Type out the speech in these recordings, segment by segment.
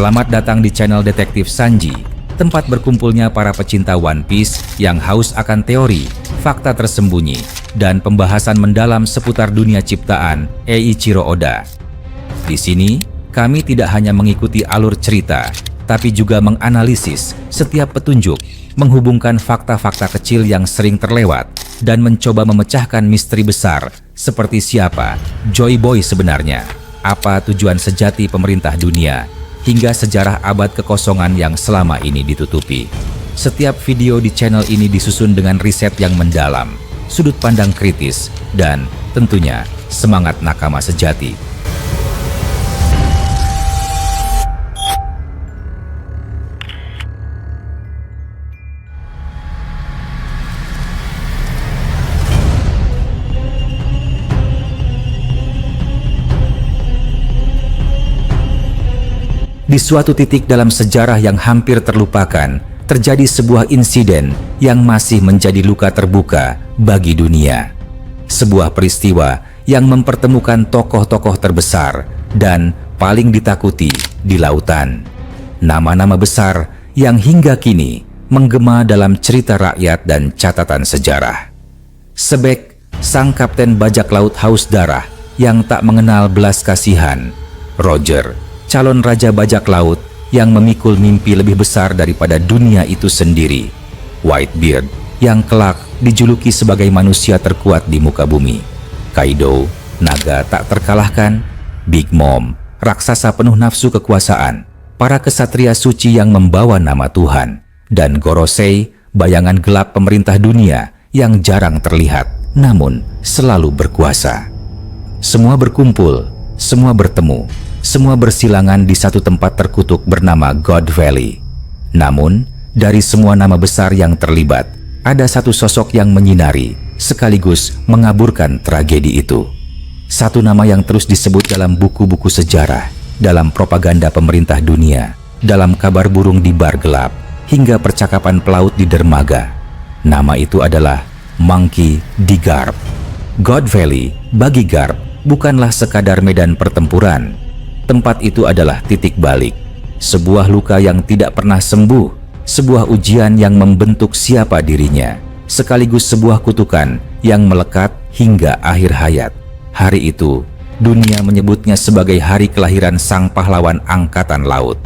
Selamat datang di channel Detektif Sanji, tempat berkumpulnya para pecinta One Piece yang haus akan teori, fakta tersembunyi, dan pembahasan mendalam seputar dunia ciptaan Eiichiro Oda. Di sini, kami tidak hanya mengikuti alur cerita, tapi juga menganalisis setiap petunjuk, menghubungkan fakta-fakta kecil yang sering terlewat, dan mencoba memecahkan misteri besar seperti siapa Joy Boy sebenarnya, apa tujuan sejati pemerintah dunia, hingga sejarah abad kekosongan yang selama ini ditutupi. Setiap video di channel ini disusun dengan riset yang mendalam, sudut pandang kritis, dan tentunya semangat nakama sejati. Di suatu titik dalam sejarah yang hampir terlupakan, terjadi sebuah insiden yang masih menjadi luka terbuka bagi dunia. Sebuah peristiwa yang mempertemukan tokoh-tokoh terbesar dan paling ditakuti di lautan. Nama-nama besar yang hingga kini menggema dalam cerita rakyat dan catatan sejarah. Sebek, sang kapten bajak laut haus darah yang tak mengenal belas kasihan. Roger, calon raja bajak laut yang memikul mimpi lebih besar daripada dunia itu sendiri. Whitebeard, yang kelak dijuluki sebagai manusia terkuat di muka bumi. Kaido, naga tak terkalahkan. Big Mom, raksasa penuh nafsu kekuasaan. Para kesatria suci yang membawa nama Tuhan. Dan Gorosei, bayangan gelap pemerintah dunia yang jarang terlihat, namun selalu berkuasa. Semua berkumpul, semua bertemu, semua bersilangan di satu tempat terkutuk bernama God Valley. Namun, dari semua nama besar yang terlibat, ada satu sosok yang menyinari, sekaligus mengaburkan tragedi itu. Satu nama yang terus disebut dalam buku-buku sejarah, dalam propaganda pemerintah dunia, dalam kabar burung di bar gelap, hingga percakapan pelaut di dermaga. Nama itu adalah Monkey D. Garp. God Valley bagi Garp bukanlah sekadar medan pertempuran. Tempat itu adalah titik balik, sebuah luka yang tidak pernah sembuh, sebuah ujian yang membentuk siapa dirinya, sekaligus sebuah kutukan yang melekat hingga akhir hayat. Hari itu, dunia menyebutnya sebagai hari kelahiran sang pahlawan angkatan laut.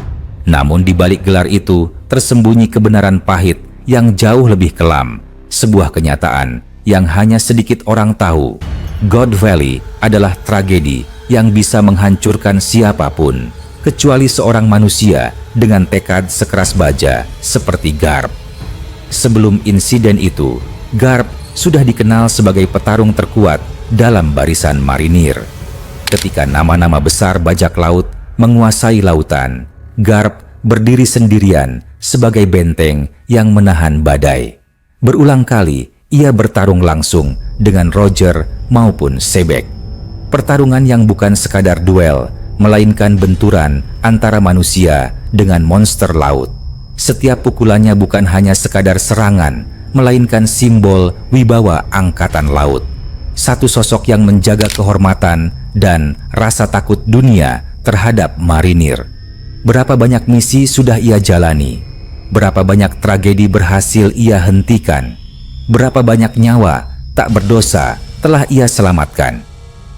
Namun di balik gelar itu, tersembunyi kebenaran pahit yang jauh lebih kelam, sebuah kenyataan yang hanya sedikit orang tahu. God Valley adalah tragedi yang bisa menghancurkan siapapun, kecuali seorang manusia dengan tekad sekeras baja seperti Garp. Sebelum insiden itu, Garp sudah dikenal sebagai petarung terkuat dalam barisan marinir. Ketika nama-nama besar bajak laut menguasai lautan, Garp berdiri sendirian sebagai benteng yang menahan badai. Berulang kali ia bertarung langsung dengan Roger maupun Sebek. Pertarungan yang bukan sekadar duel, melainkan benturan antara manusia dengan monster laut. Setiap pukulannya bukan hanya sekadar serangan, melainkan simbol wibawa angkatan laut. Satu sosok yang menjaga kehormatan dan rasa takut dunia terhadap marinir. Berapa banyak misi sudah ia jalani? Berapa banyak tragedi berhasil ia hentikan? Berapa banyak nyawa tak berdosa telah ia selamatkan?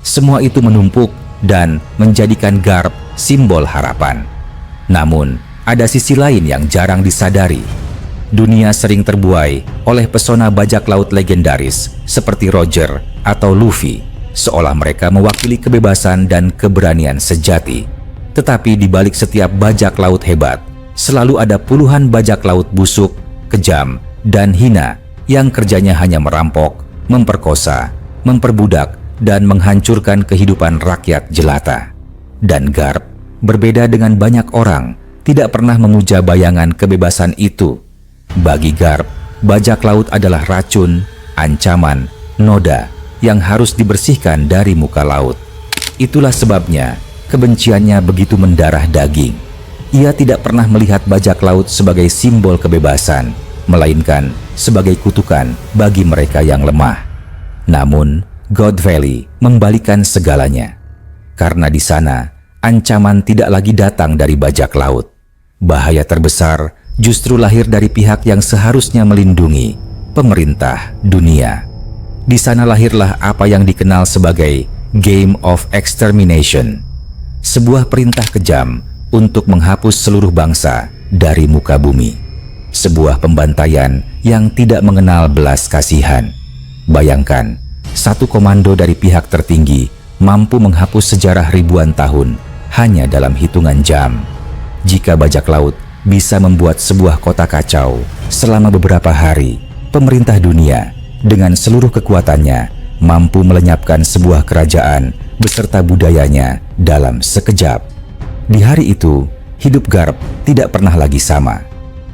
Semua itu menumpuk dan menjadikan Garp simbol harapan. Namun, ada sisi lain yang jarang disadari. Dunia sering terbuai oleh pesona bajak laut legendaris seperti Roger atau Luffy, seolah mereka mewakili kebebasan dan keberanian sejati. Tetapi di balik setiap bajak laut hebat, selalu ada puluhan bajak laut busuk, kejam, dan hina yang kerjanya hanya merampok, memperkosa, memperbudak, dan menghancurkan kehidupan rakyat jelata. Dan Garp, berbeda dengan banyak orang, tidak pernah memuja bayangan kebebasan itu. Bagi Garp, bajak laut adalah racun, ancaman, noda yang harus dibersihkan dari muka laut. Itulah sebabnya kebenciannya begitu mendarah daging. Ia tidak pernah melihat bajak laut sebagai simbol kebebasan, melainkan sebagai kutukan bagi mereka yang lemah. Namun, God Valley membalikan segalanya. Karena di sana ancaman tidak lagi datang dari bajak laut. Bahaya terbesar justru lahir dari pihak yang seharusnya melindungi, pemerintah dunia. Di sana lahirlah apa yang dikenal sebagai Game of Extermination, sebuah perintah kejam untuk menghapus seluruh bangsa dari muka bumi. Sebuah pembantaian yang tidak mengenal belas kasihan. Bayangkan, satu komando dari pihak tertinggi mampu menghapus sejarah ribuan tahun hanya dalam hitungan jam. Jika bajak laut bisa membuat sebuah kota kacau selama beberapa hari, pemerintah dunia dengan seluruh kekuatannya mampu melenyapkan sebuah kerajaan beserta budayanya dalam sekejap. Di hari itu, hidup Garp tidak pernah lagi sama.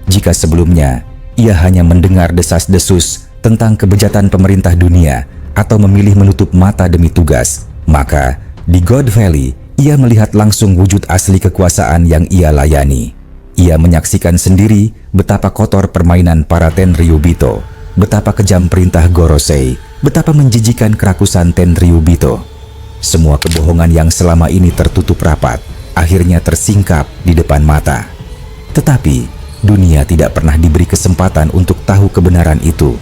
Jika sebelumnya ia hanya mendengar desas-desus tentang kebejatan pemerintah dunia atau memilih menutup mata demi tugas, maka di God Valley ia melihat langsung wujud asli kekuasaan yang ia layani. Ia menyaksikan sendiri betapa kotor permainan para Tenryubito, betapa kejam perintah Gorosei, betapa menjijikan kerakusan Tenryubito. Semua kebohongan yang selama ini tertutup rapat akhirnya tersingkap di depan mata. Tetapi dunia tidak pernah diberi kesempatan untuk tahu kebenaran itu.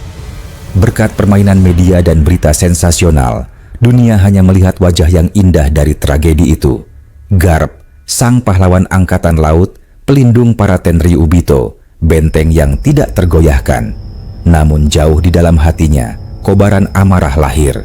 Berkat permainan media dan berita sensasional, dunia hanya melihat wajah yang indah dari tragedi itu. Garp, sang pahlawan angkatan laut, pelindung para Tenryubito, benteng yang tidak tergoyahkan. Namun jauh di dalam hatinya, kobaran amarah lahir.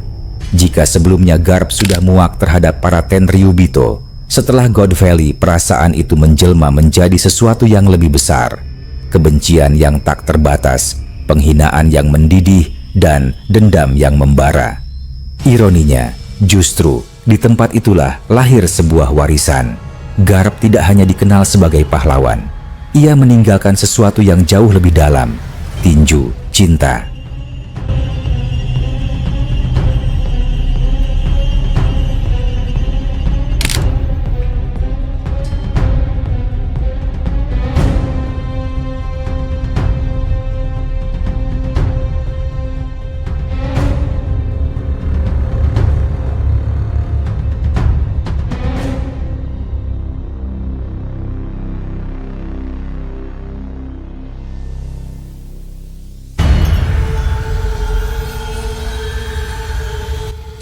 Jika sebelumnya Garp sudah muak terhadap para Tenryubito, setelah God Valley perasaan itu menjelma menjadi sesuatu yang lebih besar. Kebencian yang tak terbatas, penghinaan yang mendidih, dan dendam yang membara. Ironinya, justru di tempat itulah lahir sebuah warisan. Garp tidak hanya dikenal sebagai pahlawan, ia meninggalkan sesuatu yang jauh lebih dalam, tinju cinta.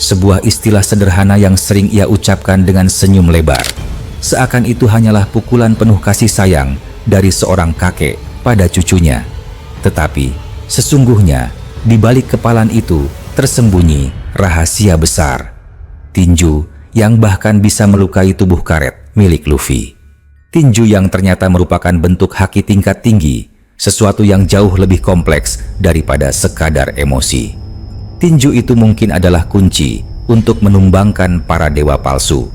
Sebuah istilah sederhana yang sering ia ucapkan dengan senyum lebar. Seakan itu hanyalah pukulan penuh kasih sayang dari seorang kakek pada cucunya. Tetapi, sesungguhnya, di balik kepalan itu tersembunyi rahasia besar. Tinju yang bahkan bisa melukai tubuh karet milik Luffy. Tinju yang ternyata merupakan bentuk haki tingkat tinggi, sesuatu yang jauh lebih kompleks daripada sekadar emosi. Tinju itu mungkin adalah kunci untuk menumbangkan para dewa palsu.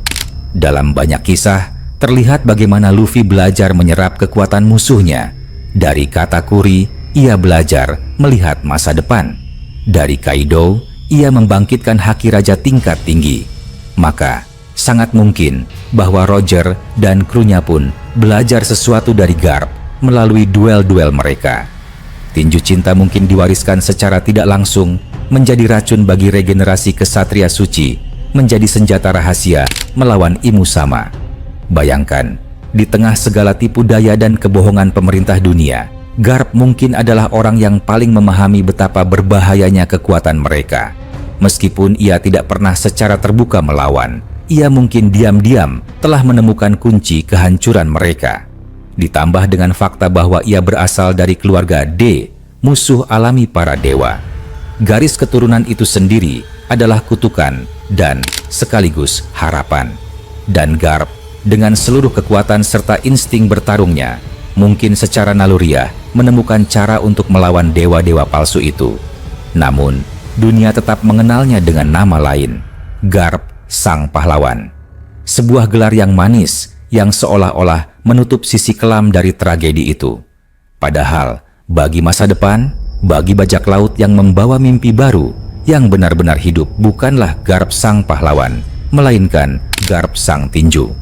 Dalam banyak kisah, terlihat bagaimana Luffy belajar menyerap kekuatan musuhnya. Dari Katakuri, ia belajar melihat masa depan. Dari Kaido, ia membangkitkan haki raja tingkat tinggi. Maka, sangat mungkin bahwa Roger dan krunya pun belajar sesuatu dari Garp melalui duel-duel mereka. Tinju cinta mungkin diwariskan secara tidak langsung, menjadi racun bagi regenerasi kesatria suci, menjadi senjata rahasia melawan Imu Sama. Bayangkan, di tengah segala tipu daya dan kebohongan pemerintah dunia, Garp mungkin adalah orang yang paling memahami betapa berbahayanya kekuatan mereka. Meskipun ia tidak pernah secara terbuka melawan, ia mungkin diam-diam telah menemukan kunci kehancuran mereka. Ditambah dengan fakta bahwa ia berasal dari keluarga D, musuh alami para dewa. Garis keturunan itu sendiri adalah kutukan dan sekaligus harapan. Dan Garp, dengan seluruh kekuatan serta insting bertarungnya, mungkin secara naluriah menemukan cara untuk melawan dewa-dewa palsu itu. Namun, dunia tetap mengenalnya dengan nama lain, Garp Sang Pahlawan. Sebuah gelar yang manis yang seolah-olah menutup sisi kelam dari tragedi itu. Padahal, bagi masa depan, bagi bajak laut yang membawa mimpi baru, yang benar-benar hidup bukanlah Garp Sang Pahlawan, melainkan Garp Sang Tinju.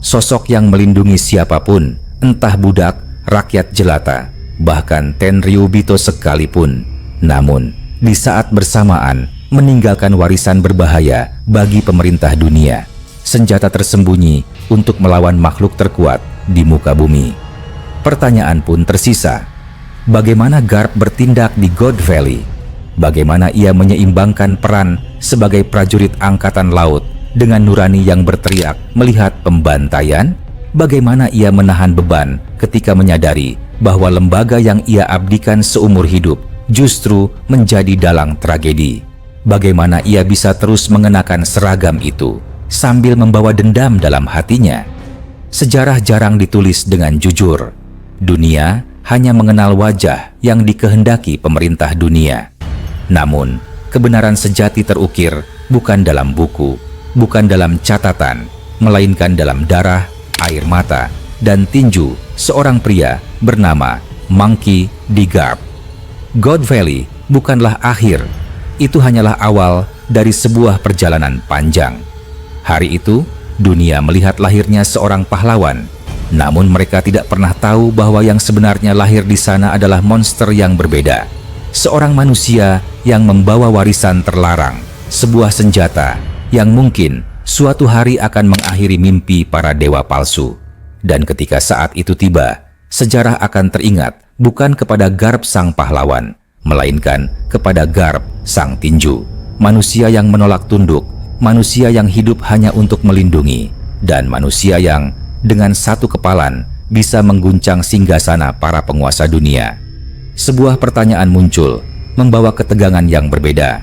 Sosok yang melindungi siapapun, entah budak, rakyat jelata, bahkan Tenryubito sekalipun. Namun, di saat bersamaan, meninggalkan warisan berbahaya bagi pemerintah dunia. senjata tersembunyi untuk melawan makhluk terkuat di muka bumi. Pertanyaan pun tersisa. Bagaimana Garp bertindak di God Valley? Bagaimana ia menyeimbangkan peran sebagai prajurit angkatan laut dengan nurani yang berteriak melihat pembantaian? Bagaimana ia menahan beban ketika menyadari bahwa lembaga yang ia abdikan seumur hidup justru menjadi dalang tragedi? Bagaimana ia bisa terus mengenakan seragam itu sambil membawa dendam dalam hatinya? Sejarah jarang ditulis dengan jujur. Dunia hanya mengenal wajah yang dikehendaki pemerintah dunia. Namun, kebenaran sejati terukir bukan dalam buku, bukan dalam catatan, melainkan dalam darah, air mata, dan tinju seorang pria bernama Monkey D. Garp. God Valley bukanlah akhir, itu hanyalah awal dari sebuah perjalanan panjang. Hari itu, dunia melihat lahirnya seorang pahlawan. Namun mereka tidak pernah tahu bahwa yang sebenarnya lahir di sana adalah monster yang berbeda. Seorang manusia yang membawa warisan terlarang, sebuah senjata yang mungkin suatu hari akan mengakhiri mimpi para dewa palsu. Dan ketika saat itu tiba, sejarah akan teringat bukan kepada Garp sang pahlawan, melainkan kepada Garp sang tinju. Manusia yang menolak tunduk, manusia yang hidup hanya untuk melindungi, dan manusia yang dengan satu kepalan bisa mengguncang singgasana para penguasa dunia. Sebuah pertanyaan muncul, membawa ketegangan yang berbeda.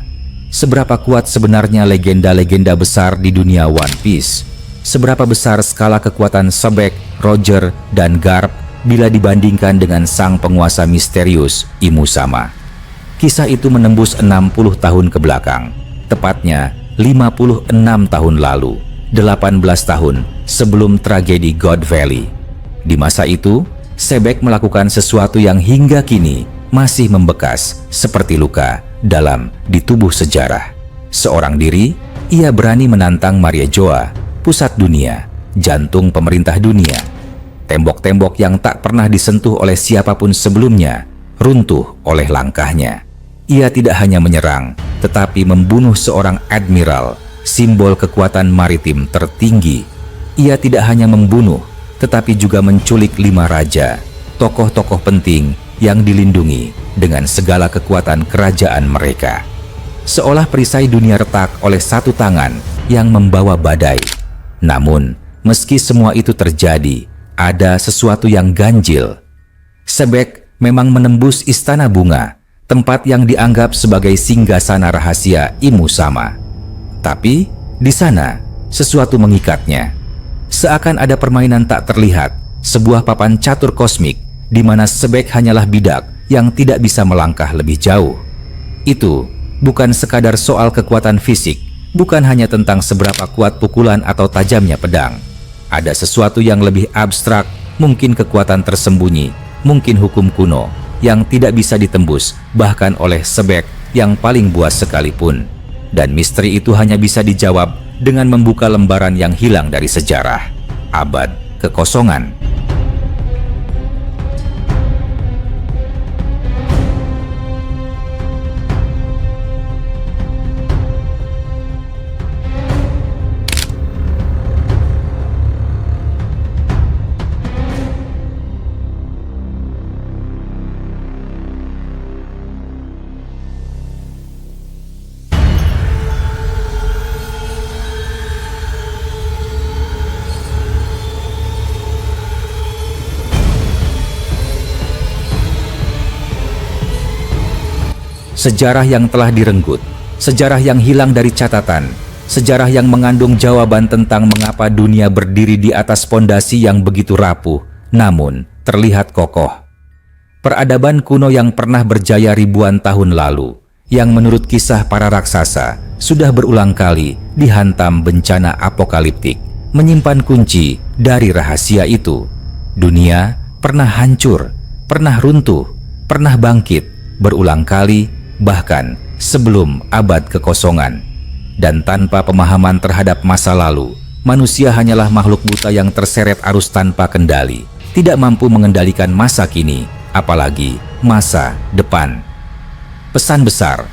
Seberapa kuat sebenarnya legenda-legenda besar di dunia One Piece? Seberapa besar skala kekuatan Sebek, Roger, dan Garp bila dibandingkan dengan sang penguasa misterius Imu Sama? Kisah itu menembus 60 tahun ke belakang, tepatnya 56 tahun lalu. 18 tahun sebelum tragedi God Valley. Di masa itu, Sebek melakukan sesuatu yang hingga kini masih membekas seperti luka dalam di tubuh sejarah. Seorang diri, ia berani menantang Mariejoa, pusat dunia, jantung pemerintah dunia. Tembok-tembok yang tak pernah disentuh oleh siapapun sebelumnya runtuh oleh langkahnya. Ia tidak hanya menyerang, tetapi membunuh seorang admiral, simbol kekuatan maritim tertinggi. Ia tidak hanya membunuh, tetapi juga menculik 5 raja, tokoh-tokoh penting yang dilindungi dengan segala kekuatan kerajaan mereka. Seolah perisai dunia retak oleh satu tangan yang membawa badai. Namun, meski semua itu terjadi, ada sesuatu yang ganjil. Sebek memang menembus Istana Bunga, tempat yang dianggap sebagai singgasana rahasia Imu Sama. Tapi di sana sesuatu mengikatnya. Seakan ada permainan tak terlihat, sebuah papan catur kosmik di mana Sebek hanyalah bidak yang tidak bisa melangkah lebih jauh. Itu bukan sekadar soal kekuatan fisik, bukan hanya tentang seberapa kuat pukulan atau tajamnya pedang. Ada sesuatu yang lebih abstrak, mungkin kekuatan tersembunyi, mungkin hukum kuno yang tidak bisa ditembus bahkan oleh Sebek yang paling buas sekalipun. Dan misteri itu hanya bisa dijawab dengan membuka lembaran yang hilang dari sejarah, abad kekosongan. Sejarah yang telah direnggut, sejarah yang hilang dari catatan, sejarah yang mengandung jawaban tentang mengapa dunia berdiri di atas pondasi yang begitu rapuh, namun terlihat kokoh. Peradaban kuno yang pernah berjaya ribuan tahun lalu, yang menurut kisah para raksasa sudah berulang kali dihantam bencana apokaliptik, menyimpan kunci dari rahasia itu. Dunia pernah hancur, pernah runtuh, pernah bangkit, berulang kali, bahkan sebelum abad kekosongan. Dan tanpa pemahaman terhadap masa lalu, manusia hanyalah makhluk buta yang terseret arus tanpa kendali, tidak mampu mengendalikan masa kini, apalagi masa depan. Pesan besar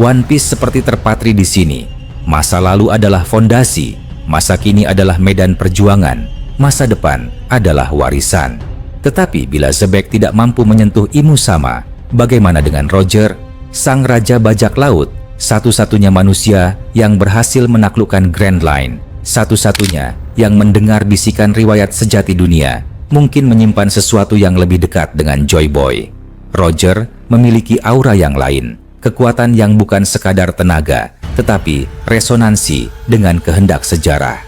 One Piece seperti terpatri di sini. Masa lalu adalah fondasi, Masa kini adalah medan perjuangan, masa depan adalah warisan. Tetapi bila Zebek tidak mampu menyentuh Imu Sama, bagaimana dengan Roger, sang raja bajak laut, satu-satunya manusia yang berhasil menaklukkan Grand Line, satu-satunya yang mendengar bisikan riwayat sejati dunia, mungkin menyimpan sesuatu yang lebih dekat dengan Joy Boy. Roger memiliki aura yang lain, kekuatan yang bukan sekadar tenaga, tetapi resonansi dengan kehendak sejarah.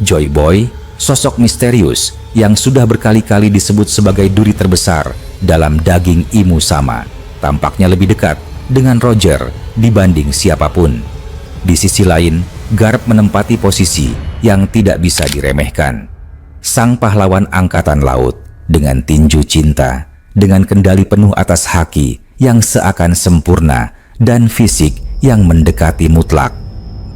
Joy Boy, sosok misterius yang sudah berkali-kali disebut sebagai duri terbesar dalam daging Imu Sama, tampaknya lebih dekat dengan Roger dibanding siapapun. Di sisi lain, Garp menempati posisi yang tidak bisa diremehkan. Sang pahlawan angkatan laut dengan tinju cinta, dengan kendali penuh atas haki yang seakan sempurna dan fisik yang mendekati mutlak.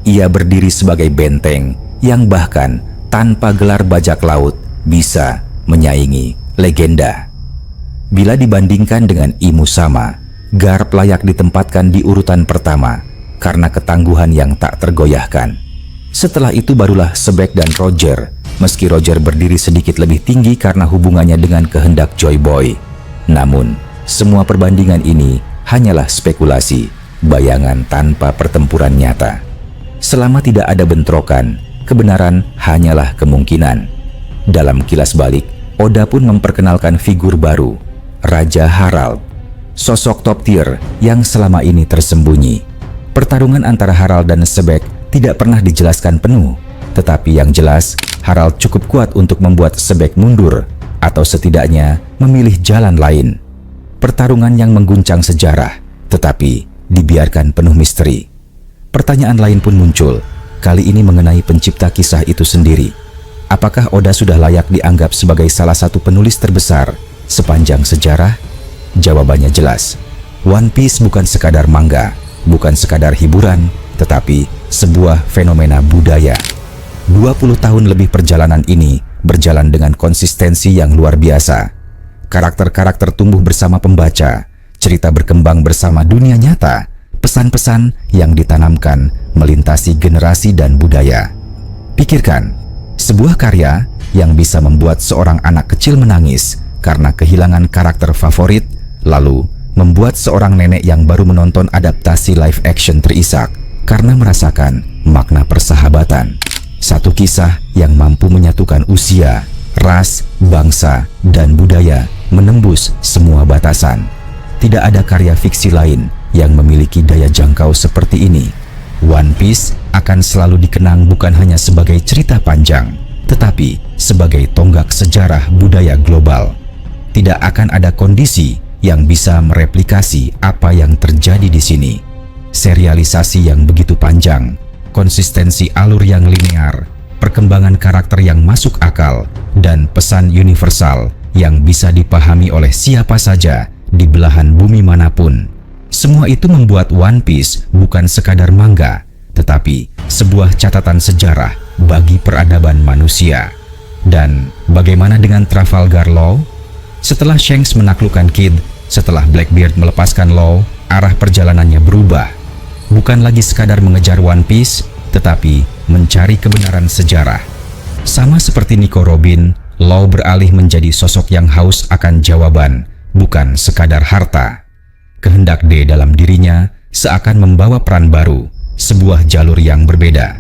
Ia berdiri sebagai benteng yang bahkan tanpa gelar bajak laut bisa menyaingi legenda. Bila dibandingkan dengan Imu Sama, Garp layak ditempatkan di urutan pertama karena ketangguhan yang tak tergoyahkan. Setelah itu barulah Zebek dan Roger, meski Roger berdiri sedikit lebih tinggi karena hubungannya dengan kehendak Joy Boy. Namun, semua perbandingan ini hanyalah spekulasi, bayangan tanpa pertempuran nyata. Selama tidak ada bentrokan, kebenaran hanyalah kemungkinan. Dalam kilas balik, Oda pun memperkenalkan figur baru, Raja Harald, sosok top tier yang selama ini tersembunyi. Pertarungan antara Harald dan Zebek tidak pernah dijelaskan penuh, tetapi yang jelas Harald cukup kuat untuk membuat Zebek mundur atau setidaknya memilih jalan lain. Pertarungan yang mengguncang sejarah, tetapi dibiarkan penuh misteri. Pertanyaan lain pun muncul, kali ini mengenai pencipta kisah itu sendiri. Apakah Oda sudah layak dianggap sebagai salah satu penulis terbesar sepanjang sejarah? Jawabannya jelas. One Piece bukan sekadar manga, bukan sekadar hiburan, tetapi sebuah fenomena budaya. 20 tahun lebih perjalanan ini berjalan dengan konsistensi yang luar biasa. Karakter-karakter tumbuh bersama pembaca, cerita berkembang bersama dunia nyata, pesan-pesan yang ditanamkan melintasi generasi dan budaya. Pikirkan, sebuah karya yang bisa membuat seorang anak kecil menangis karena kehilangan karakter favorit, lalu membuat seorang nenek yang baru menonton adaptasi live action terisak karena merasakan makna persahabatan. Satu kisah yang mampu menyatukan usia, ras, bangsa, dan budaya menembus semua batasan. Tidak ada karya fiksi lain yang memiliki daya jangkau seperti ini. One Piece akan selalu dikenang bukan hanya sebagai cerita panjang, tetapi sebagai tonggak sejarah budaya global. Tidak akan ada kondisi yang bisa mereplikasi apa yang terjadi di sini. Serialisasi yang begitu panjang, konsistensi alur yang linear, perkembangan karakter yang masuk akal, dan pesan universal yang bisa dipahami oleh siapa saja di belahan bumi manapun. Semua itu membuat One Piece bukan sekadar manga, tetapi sebuah catatan sejarah bagi peradaban manusia. Dan bagaimana dengan Trafalgar Law? Setelah Shanks menaklukkan Kid, setelah Blackbeard melepaskan Law, arah perjalanannya berubah. Bukan lagi sekadar mengejar One Piece, tetapi mencari kebenaran sejarah. Sama seperti Nico Robin, Law beralih menjadi sosok yang haus akan jawaban, bukan sekadar harta. Kehendak D dalam dirinya seakan membawa peran baru, sebuah jalur yang berbeda.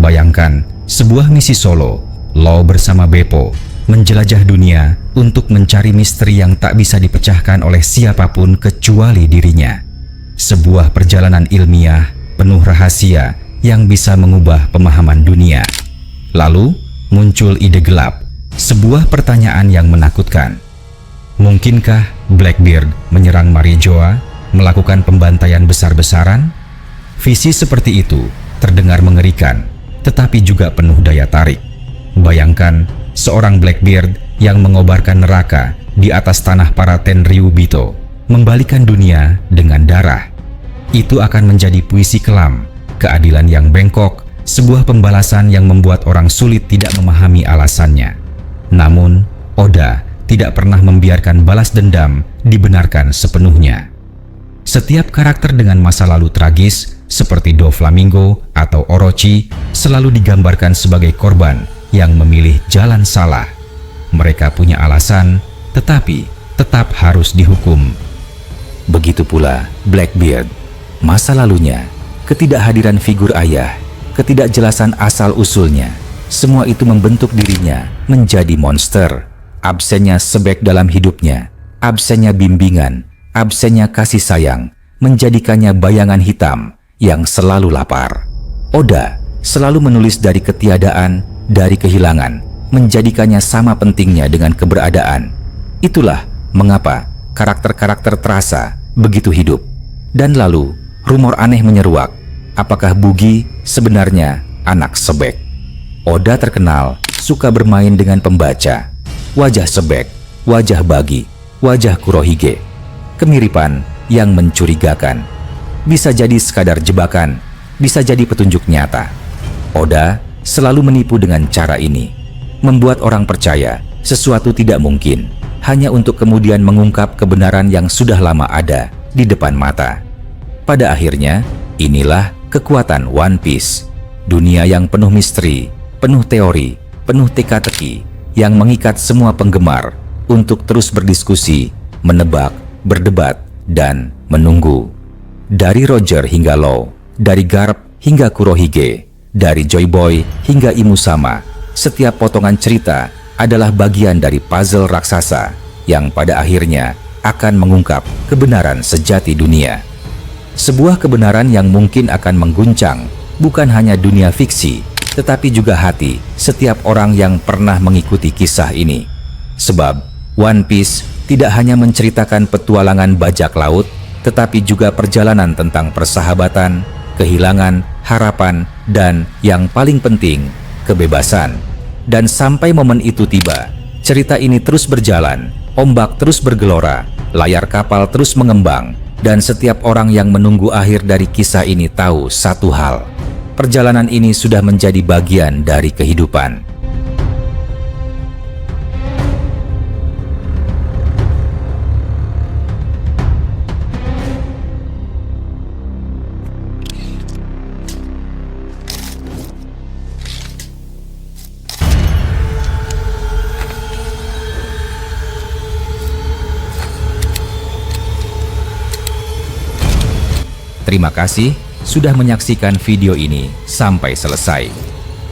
Bayangkan, sebuah misi solo, Law bersama Beppo, menjelajah dunia untuk mencari misteri yang tak bisa dipecahkan oleh siapapun kecuali dirinya. Sebuah perjalanan ilmiah, penuh rahasia, yang bisa mengubah pemahaman dunia. Lalu, muncul ide gelap, sebuah pertanyaan yang menakutkan. Mungkinkah Blackbeard menyerang Marijoa, melakukan pembantaian besar-besaran? Visi seperti itu terdengar mengerikan, tetapi juga penuh daya tarik. Bayangkan, seorang Blackbeard yang mengobarkan neraka di atas tanah para Tenryubito, membalikan dunia dengan darah. Itu akan menjadi puisi kelam, keadilan yang bengkok, sebuah pembalasan yang membuat orang sulit tidak memahami alasannya. Namun, Oda tidak pernah membiarkan balas dendam dibenarkan sepenuhnya. Setiap karakter dengan masa lalu tragis seperti Doflamingo atau Orochi, selalu digambarkan sebagai korban yang memilih jalan salah. Mereka punya alasan, tetapi tetap harus dihukum. Begitu pula Blackbeard. Masa lalunya, ketidakhadiran figur ayah, ketidakjelasan asal-usulnya, semua itu membentuk dirinya menjadi monster. Absennya Sebek dalam hidupnya, absennya bimbingan, absennya kasih sayang, menjadikannya bayangan hitam yang selalu lapar. Oda selalu menulis dari ketiadaan, dari kehilangan, menjadikannya sama pentingnya dengan keberadaan. Itulah mengapa karakter-karakter terasa begitu hidup. Dan lalu, rumor aneh menyeruak, apakah Bugi sebenarnya anak Sebek? Oda terkenal suka bermain dengan pembaca. Wajah Sebek, wajah Bagi, wajah Kurohige. Kemiripan yang mencurigakan. Bisa jadi sekadar jebakan, bisa jadi petunjuk nyata. Oda selalu menipu dengan cara ini, membuat orang percaya sesuatu tidak mungkin, hanya untuk kemudian mengungkap kebenaran yang sudah lama ada di depan mata. Pada akhirnya, inilah kekuatan One Piece. Dunia yang penuh misteri, penuh teori, penuh teka-teki, yang mengikat semua penggemar untuk terus berdiskusi, menebak, berdebat, dan menunggu. Dari Roger hingga Law, dari Garp hingga Kurohige, dari Joy Boy hingga Imusama, setiap potongan cerita adalah bagian dari puzzle raksasa yang pada akhirnya akan mengungkap kebenaran sejati dunia. Sebuah kebenaran yang mungkin akan mengguncang bukan hanya dunia fiksi, tetapi juga hati setiap orang yang pernah mengikuti kisah ini. Sebab One Piece tidak hanya menceritakan petualangan bajak laut, tetapi juga perjalanan tentang persahabatan, kehilangan, harapan, dan yang paling penting, kebebasan. Dan sampai momen itu tiba, cerita ini terus berjalan, ombak terus bergelora, layar kapal terus mengembang, dan setiap orang yang menunggu akhir dari kisah ini tahu satu hal: perjalanan ini sudah menjadi bagian dari kehidupan. Terima kasih sudah menyaksikan video ini sampai selesai.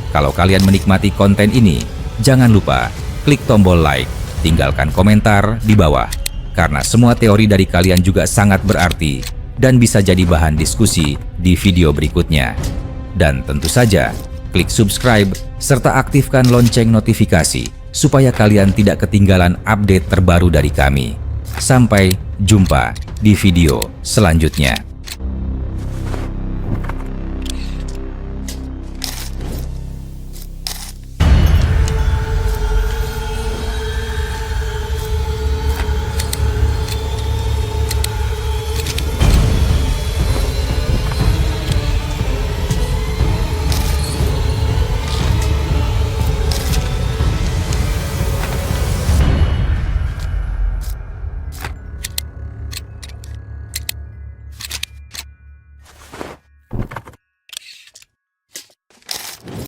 Kalau kalian menikmati konten ini, jangan lupa klik tombol like, tinggalkan komentar di bawah, karena semua teori dari kalian juga sangat berarti dan bisa jadi bahan diskusi di video berikutnya. Dan tentu saja, klik subscribe serta aktifkan lonceng notifikasi supaya kalian tidak ketinggalan update terbaru dari kami. Sampai jumpa di video selanjutnya.